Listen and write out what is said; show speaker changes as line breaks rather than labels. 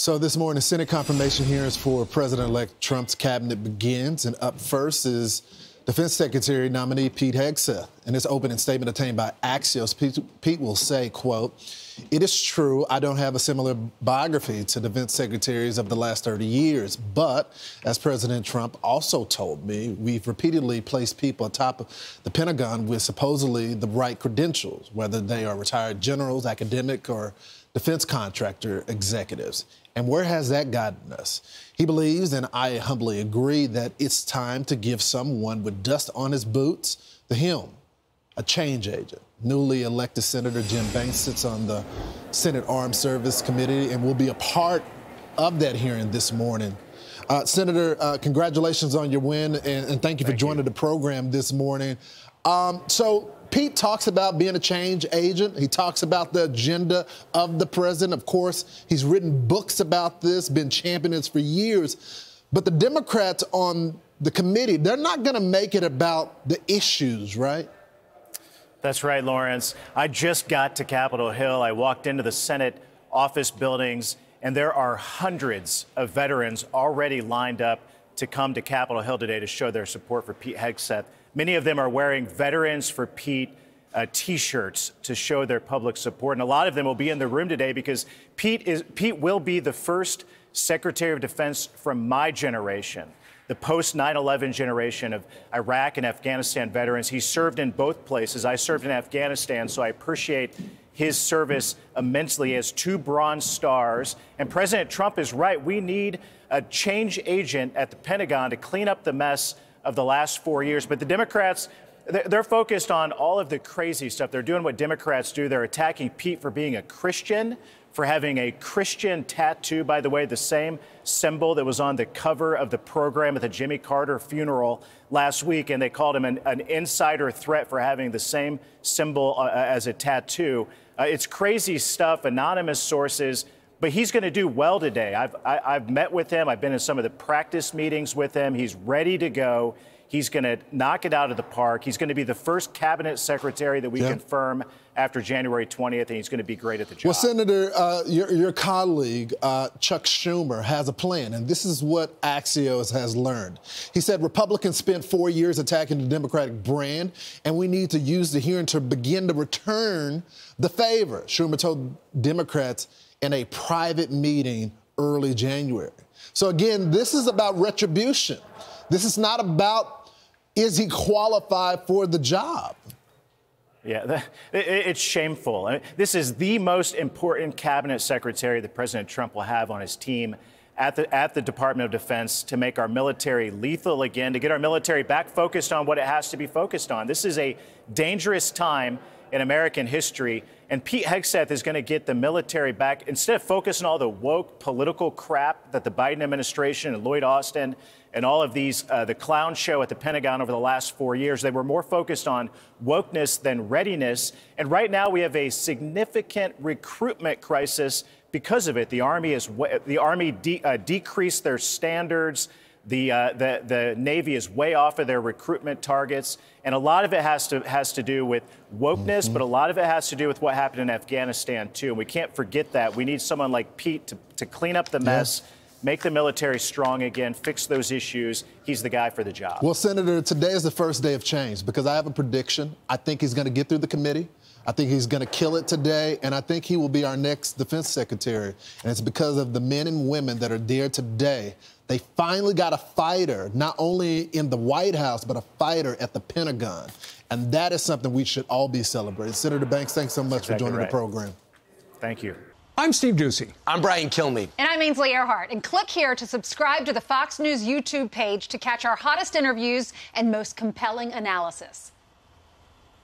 So this morning, Senate confirmation hearings for President-elect Trump's cabinet begins, and up first is Defense Secretary nominee Pete Hegseth. In his opening statement obtained by Axios, Pete will say, quote, "It is true I don't have a similar biography to defense secretaries of the last 30 years, but as President Trump also told me, we've repeatedly placed people atop of the Pentagon with supposedly the right credentials, whether they are retired generals, academic, or defense contractor executives. And where has that gotten us? He believes, and I humbly agree, that it's time to give someone with dust on his boots the helm, a change agent." Newly elected Senator Jim Banks sits on the Senate Armed Service Committee and will be a part of that hearing this morning. Senator, congratulations on your win, and thank you for joining the program this morning. So Pete talks about being a change agent. He talks about the agenda of the president. Of course, he's written books about this, been championing this for years. But the Democrats on the committee, they're not going to make it about the issues, right?
That's right, Lawrence. I just got to Capitol Hill. I walked into the Senate office buildings, and there are hundreds of veterans already lined up to come to Capitol Hill today to show their support for Pete Hegseth. Many of them are wearing Veterans for Pete T-shirts to show their public support. And a lot of them will be in the room today because Pete will be the first Secretary of Defense from my generation, the post-9/11 generation of Iraq and Afghanistan veterans. He served in both places. I served in Afghanistan, so I appreciate his service immensely. He has 2 Bronze Stars. And President Trump is right. We need a change agent at the Pentagon to clean up the mess of the last 4 years. But the Democrats, they're focused on all of the crazy stuff. They're doing what Democrats do. They're attacking Pete for being a Christian, for having a Christian tattoo, by the way, the same symbol that was on the cover of the program at the Jimmy Carter funeral last week. And they called him an insider threat for having the same symbol as a tattoo. It's crazy stuff, anonymous sources. But he's going to do well today. I've met with him. I've been in some of the practice meetings with him. He's ready to go. He's going to knock it out of the park. He's going to be the first cabinet secretary that we confirm after January 20th, and he's going to be great at the job.
Well, Senator, your colleague, Chuck Schumer, has a plan, and this is what Axios has learned. He said Republicans spent 4 years attacking the Democratic brand, and we need to use the hearing to begin to return the favor. Schumer told Democrats in a private meeting early January. So again, this is about retribution. This is not about, is he qualified for the job?
Yeah, it's shameful. I mean, this is the most important cabinet secretary that President Trump will have on his team at the Department of Defense to make our military lethal again, to get our military back focused on what it has to be focused on. This is a dangerous time in American history, and Pete Hegseth is going to get the military back. Instead of focusing on all the woke political crap that the Biden administration and Lloyd Austin and all of these, the clown show at the Pentagon over the last 4 years, they were more focused on wokeness than readiness. And right now we have a significant recruitment crisis because of it. The Army decreased their standards. The Navy is way off of their recruitment targets. And a lot of it has to do with wokeness, but a lot of it has to do with what happened in Afghanistan, too. And we can't forget that. We need someone like Pete to clean up the mess, make the military strong again, fix those issues. He's the guy for the job.
Well, Senator, today is the first day of change because I have a prediction. I think he's going to get through the committee. I think he's going to kill it today, and I think he will be our next defense secretary. And it's because of the men and women that are there today. They finally got a fighter, not only in the White House, but a fighter at the Pentagon. And that is something we should all be celebrating. Senator Banks, thanks so much for joining the program.
Thank you.
I'm Steve Doocy.
I'm Brian Kilmeade.
And I'm Ainsley Earhart. And click here to subscribe to the Fox News YouTube page to catch our hottest interviews and most compelling analysis.